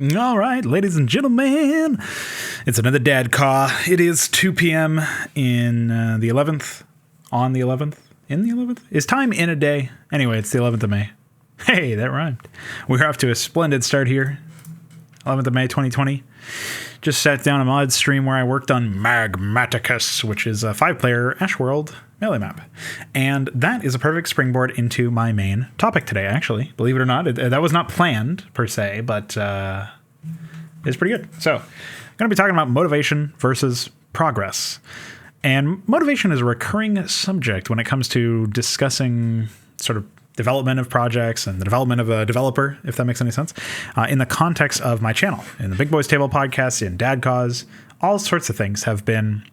All right, ladies and gentlemen, it's another DADCAW. It is 2 p.m. in the 11th, on the 11th, in the 11th? Is time in a day? Anyway, it's the 11th of May. Hey, that rhymed. We're off to a splendid start here. 11th of May, 2020. Just sat down a mod stream where I worked on Magmaticus, which is a 5-player Ashworld melee map. And that is a perfect springboard into my main topic today, actually. Believe it or not, that was not planned, per se, but it's pretty good. So, I'm going to be talking about motivation versus progress. And motivation is a recurring subject when it comes to discussing sort of development of projects and the development of a developer, if that makes any sense, in the context of my channel. In the Big Boys Table podcast, in DADCAWs, all sorts of things have been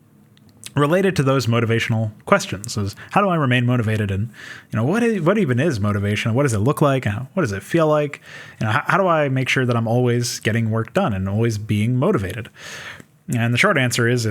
related to those motivational questions. Is how do I remain motivated? And, what even is motivation? What does it look like? What does it feel like? How do I make sure that I'm always getting work done and always being motivated? And the short answer is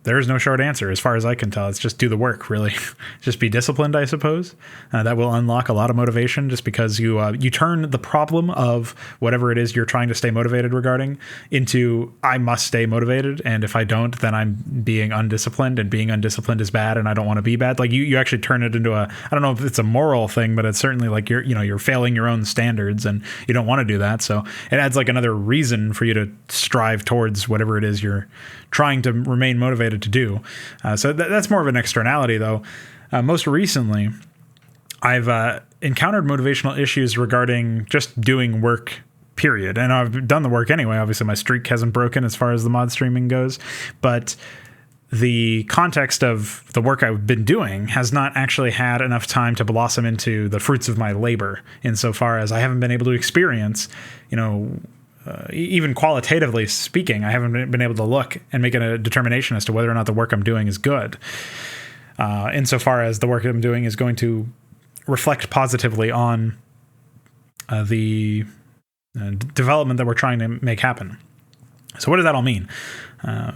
there is no short answer as far as I can tell. It's just do the work, really. Just be disciplined, I suppose. That will unlock a lot of motivation just because you turn the problem of whatever it is you're trying to stay motivated regarding into I must stay motivated. And if I don't, then I'm being undisciplined, and being undisciplined is bad and I don't want to be bad. Like you actually turn it into I don't know if it's a moral thing, but it's certainly like you're failing your own standards and you don't want to do that. So it adds like another reason for you to strive towards whatever it is you're trying to remain motivated to do. So that's more of an externality, though. Most recently, I've encountered motivational issues regarding just doing work, period. And I've done the work anyway. Obviously, my streak hasn't broken as far as the mod streaming goes. But the context of the work I've been doing has not actually had enough time to blossom into the fruits of my labor, insofar as I haven't been able to experience, even qualitatively speaking, I haven't been able to look and make a determination as to whether or not the work I'm doing is good. Insofar as the work I'm doing is going to reflect positively on the development that we're trying to make happen. So what does that all mean?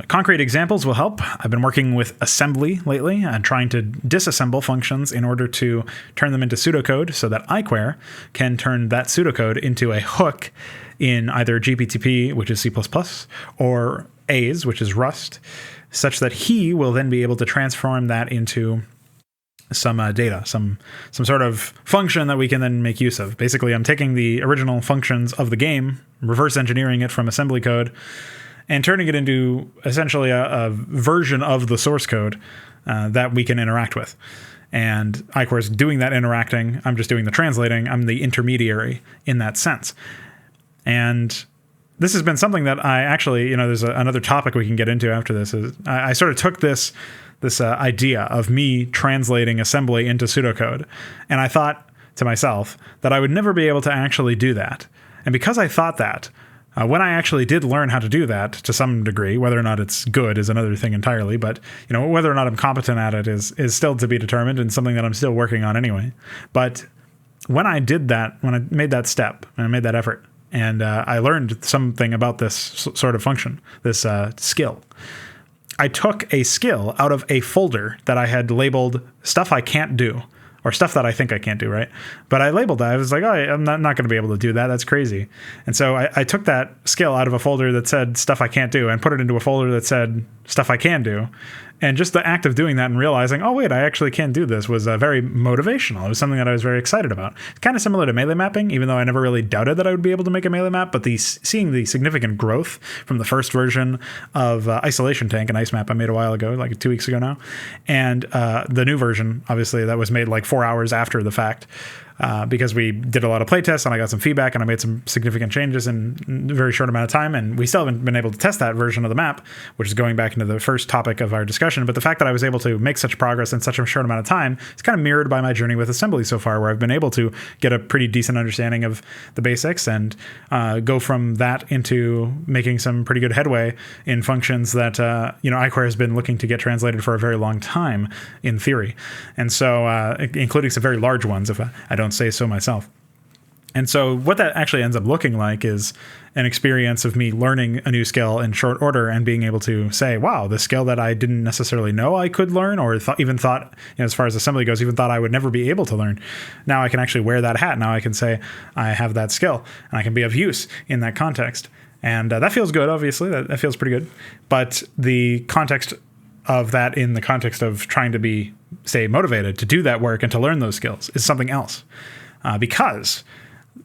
Concrete examples will help. I've been working with assembly lately and trying to disassemble functions in order to turn them into pseudocode so that iQuare can turn that pseudocode into a hook in either GPTP, which is C++, or A's, which is Rust, such that he will then be able to transform that into some data, some sort of function that we can then make use of. Basically, I'm taking the original functions of the game, reverse engineering it from assembly code, and turning it into essentially a version of the source code that we can interact with. And iQuare's doing that interacting. I'm just doing the translating. I'm the intermediary in that sense. And this has been something that I actually, there's another topic we can get into after this. Is I sort of took this idea of me translating assembly into pseudocode, and I thought to myself that I would never be able to actually do that. And because I thought that, when I actually did learn how to do that to some degree, whether or not it's good is another thing entirely, but whether or not I'm competent at it is still to be determined, and something that I'm still working on anyway. But when I did that, when I made that step and I made that effort, and I learned something about this sort of function, this skill, I took a skill out of a folder that I had labeled stuff I can't do, or stuff that I think I can't do, right? But I labeled that. I was like, I'm not going to be able to do that. That's crazy. And so I took that skill out of a folder that said stuff I can't do and put it into a folder that said stuff I can do. And just the act of doing that and realizing, oh, wait, I actually can do this was very motivational. It was something that I was very excited about. It's kind of similar to melee mapping, even though I never really doubted that I would be able to make a melee map. But seeing the significant growth from the first version of Isolation Tank, an ice map I made a while ago, like 2 weeks ago now, and the new version, obviously, that was made like 4 hours after the fact. Because we did a lot of playtests and I got some feedback and I made some significant changes in a very short amount of time. And we still haven't been able to test that version of the map, which is going back into the first topic of our discussion. But the fact that I was able to make such progress in such a short amount of time is kind of mirrored by my journey with assembly so far, where I've been able to get a pretty decent understanding of the basics and go from that into making some pretty good headway in functions that, iQuare has been looking to get translated for a very long time in theory. And so, including some very large ones, if I don't say so myself. And so what that actually ends up looking like is an experience of me learning a new skill in short order and being able to say, wow, the skill that I didn't necessarily know I could learn, or even thought, as far as assembly goes, even thought I would never be able to learn. Now I can actually wear that hat. Now I can say I have that skill and I can be of use in that context. And that feels good, obviously. That feels pretty good. But the context of that in the context of trying to be, say, motivated to do that work and to learn those skills is something else. Because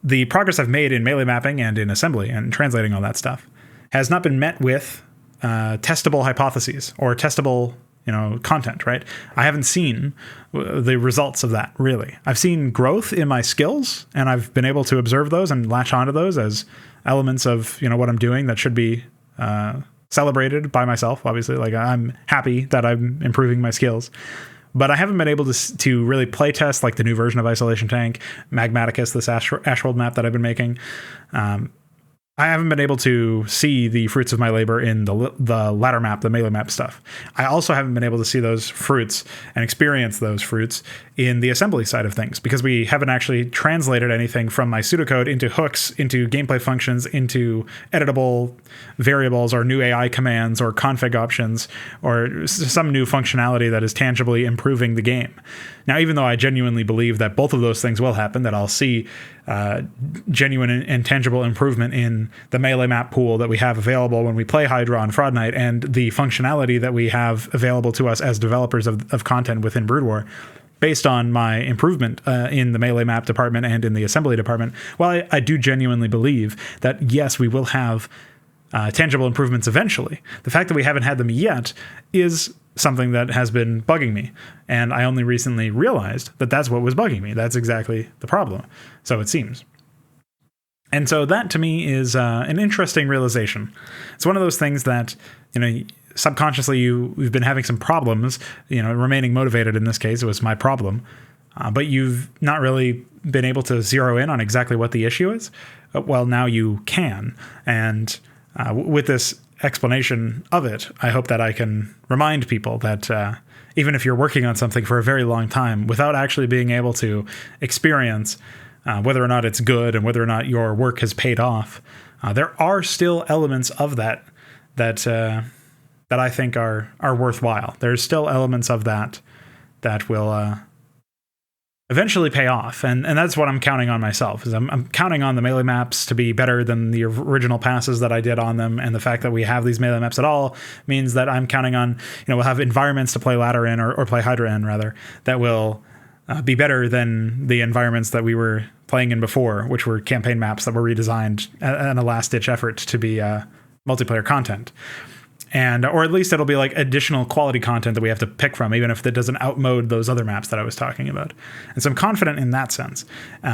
the progress I've made in melee mapping and in assembly and translating all that stuff has not been met with testable hypotheses or testable, content, right? I haven't seen the results of that, really. I've seen growth in my skills, and I've been able to observe those and latch onto those as elements of, what I'm doing that should be celebrated by myself, obviously. Like, I'm happy that I'm improving my skills. But I haven't been able to really play test like the new version of Isolation Tank, Magmaticus, this Ashworld map that I've been making. I haven't been able to see the fruits of my labor in the ladder map, the melee map stuff. I also haven't been able to see those fruits and experience those fruits in the assembly side of things, because we haven't actually translated anything from my pseudocode into hooks, into gameplay functions, into editable variables or new AI commands or config options or some new functionality that is tangibly improving the game. Now, even though I genuinely believe that both of those things will happen, that I'll see genuine and tangible improvement in the melee map pool that we have available when we play Hydra on Fraud Night, and the functionality that we have available to us as developers of content within Brood War, based on my improvement in the melee map department and in the assembly department, well, I do genuinely believe that, yes, we will have tangible improvements eventually. The fact that we haven't had them yet is something that has been bugging me. And I only recently realized that that's what was bugging me. That's exactly the problem. So it seems. And so that to me is an interesting realization. It's one of those things that, subconsciously you've been having some problems, remaining motivated in this case, it was my problem. But you've not really been able to zero in on exactly what the issue is. Well, now you can. And with this explanation of it, I hope that I can remind people that even if you're working on something for a very long time without actually being able to experience whether or not it's good and whether or not your work has paid off, there are still elements of that I think are worthwhile. There's still elements of that will eventually pay off, and that's what I'm counting on myself. Is I'm counting on the melee maps to be better than the original passes that I did on them, and the fact that we have these melee maps at all means that I'm counting on, we'll have environments to play ladder in or play Hydra in rather, that will be better than the environments that we were playing in before, which were campaign maps that were redesigned in a last-ditch effort to be multiplayer content. Or at least it'll be like additional quality content that we have to pick from, even if it doesn't outmode those other maps that I was talking about. And so I'm confident in that sense.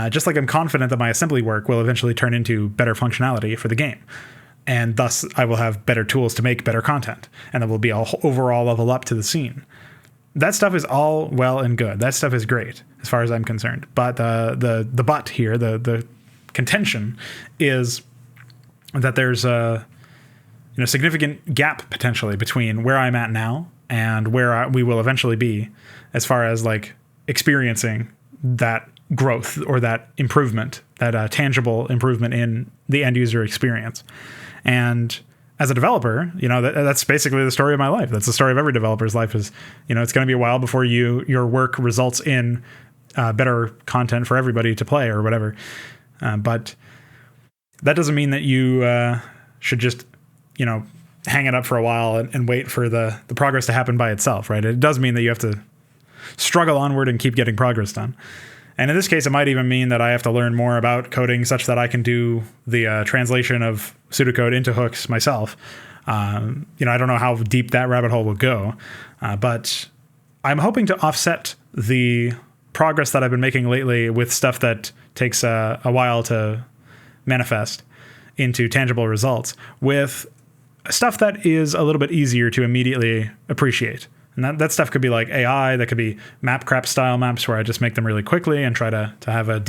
Just like I'm confident that my assembly work will eventually turn into better functionality for the game. And thus I will have better tools to make better content. And there will be an overall level up to the scene. That stuff is all well and good. That stuff is great as far as I'm concerned. But the but here, the contention is that there's a significant gap potentially between where I'm at now and where we will eventually be as far as like experiencing that growth or that improvement, that tangible improvement in the end user experience. And as a developer, that's basically the story of my life. That's the story of every developer's life is, it's going to be a while before your work results in better content for everybody to play or whatever. But that doesn't mean that you should just hang it up for a while and wait for the progress to happen by itself, right? It does mean that you have to struggle onward and keep getting progress done. And in this case, it might even mean that I have to learn more about coding such that I can do the translation of pseudocode into hooks myself. I don't know how deep that rabbit hole will go, but I'm hoping to offset the progress that I've been making lately with stuff that takes a while to manifest into tangible results with stuff that is a little bit easier to immediately appreciate. And that stuff could be like AI, that could be map crap style maps where I just make them really quickly and try to have a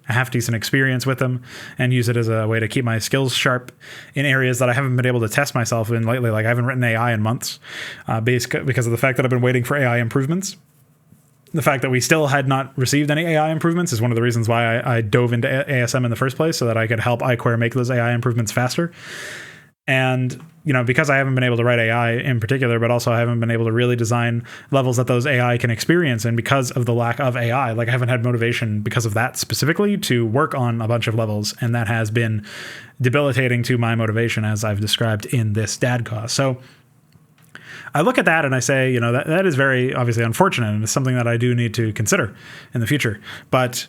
half decent experience with them and use it as a way to keep my skills sharp in areas that I haven't been able to test myself in lately. Like I haven't written AI in months because of the fact that I've been waiting for AI improvements. the fact that we still had not received any AI improvements is one of the reasons why I dove into ASM in the first place, so that I could help iQuery make those AI improvements faster. And, because I haven't been able to write AI in particular, but also I haven't been able to really design levels that those AI can experience. And because of the lack of AI, I haven't had motivation because of that specifically to work on a bunch of levels. And that has been debilitating to my motivation, as I've described in this DADCAW. So I look at that and I say, that is very obviously unfortunate, and it's something that I do need to consider in the future. But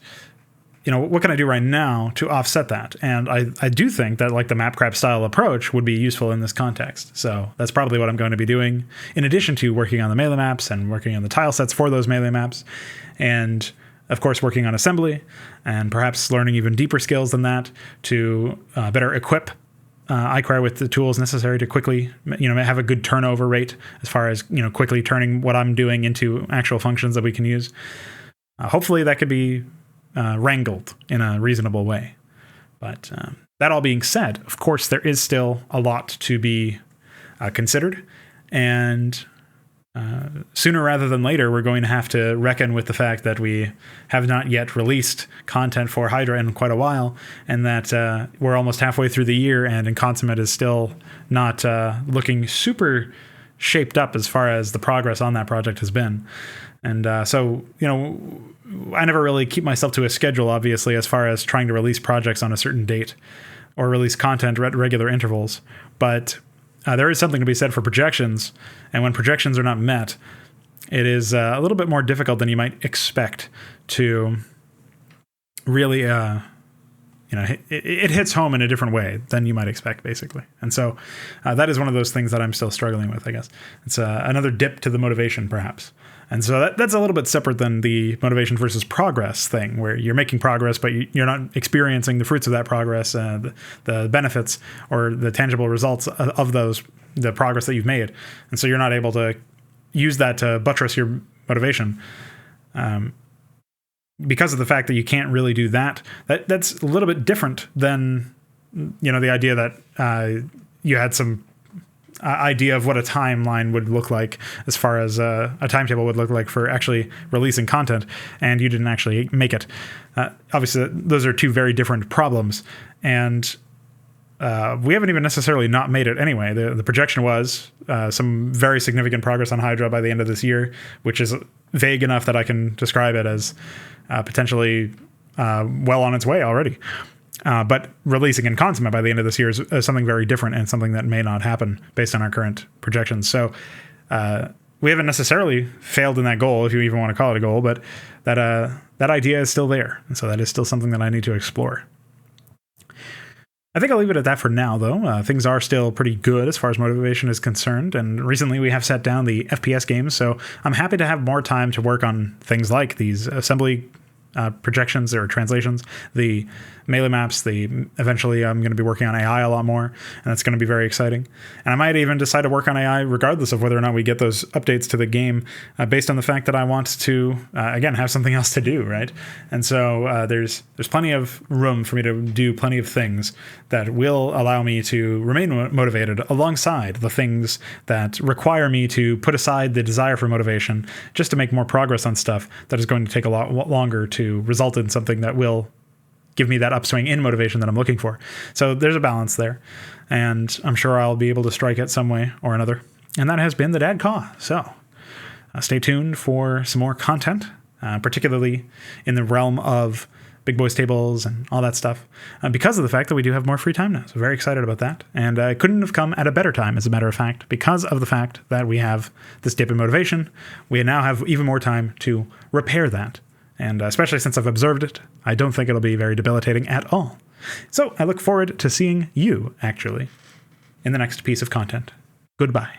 what can I do right now to offset that? And I do think that the mapcrap style approach would be useful in this context. So that's probably what I'm going to be doing, in addition to working on the melee maps and working on the tile sets for those melee maps. And of course, working on assembly and perhaps learning even deeper skills than that to better equip iQuery with the tools necessary to quickly, have a good turnover rate as far as, quickly turning what I'm doing into actual functions that we can use. Hopefully that could be wrangled in a reasonable way. But that all being said, of course, there is still a lot to be considered. And sooner rather than later, we're going to have to reckon with the fact that we have not yet released content for Hydra in quite a while, and that we're almost halfway through the year, and Inconsummate is still not looking super shaped up as far as the progress on that project has been. And so, I never really keep myself to a schedule, obviously, as far as trying to release projects on a certain date or release content at regular intervals. But there is something to be said for projections. And when projections are not met, it is a little bit more difficult than you might expect to really, it hits home in a different way than you might expect, basically. And so that is one of those things that I'm still struggling with, I guess. It's another dip to the motivation, perhaps. And so that's a little bit separate than the motivation versus progress thing, where you're making progress, but you're not experiencing the fruits of that progress, the benefits or the tangible results of the progress that you've made. And so you're not able to use that to buttress your motivation. Because of the fact that you can't really do that, that's a little bit different than, the idea that you had some idea of what a timeline would look like, as far as a timetable would look like for actually releasing content, and you didn't actually make it. Obviously, those are two very different problems, and we haven't even necessarily not made it anyway. The projection was some very significant progress on Hydra by the end of this year, which is vague enough that I can describe it as potentially well on its way already. But releasing Inconsummate by the end of this year is something very different, and something that may not happen based on our current projections. So we haven't necessarily failed in that goal, if you even want to call it a goal, but that idea is still there. And so that is still something that I need to explore. I think I'll leave it at that for now, though. Things are still pretty good as far as motivation is concerned, and recently we have set down the FPS games, so I'm happy to have more time to work on things like these assembly projections or translations, the melee maps, eventually I'm going to be working on AI a lot more, and that's going to be very exciting. And I might even decide to work on AI regardless of whether or not we get those updates to the game, based on the fact that I want to, again, have something else to do, right? And so there's plenty of room for me to do plenty of things that will allow me to remain motivated alongside the things that require me to put aside the desire for motivation just to make more progress on stuff that is going to take a lot longer to result in something that will give me that upswing in motivation that I'm looking for. So there's a balance there, and I'm sure I'll be able to strike it some way or another. And that has been the DADCAW. So stay tuned for some more content, particularly in the realm of big boys tables and all that stuff, because of the fact that we do have more free time now. So very excited about that. And it couldn't have come at a better time, as a matter of fact, because of the fact that we have this dip in motivation. We now have even more time to repair that. And especially since I've observed it, I don't think it'll be very debilitating at all. So I look forward to seeing you, actually, in the next piece of content. Goodbye.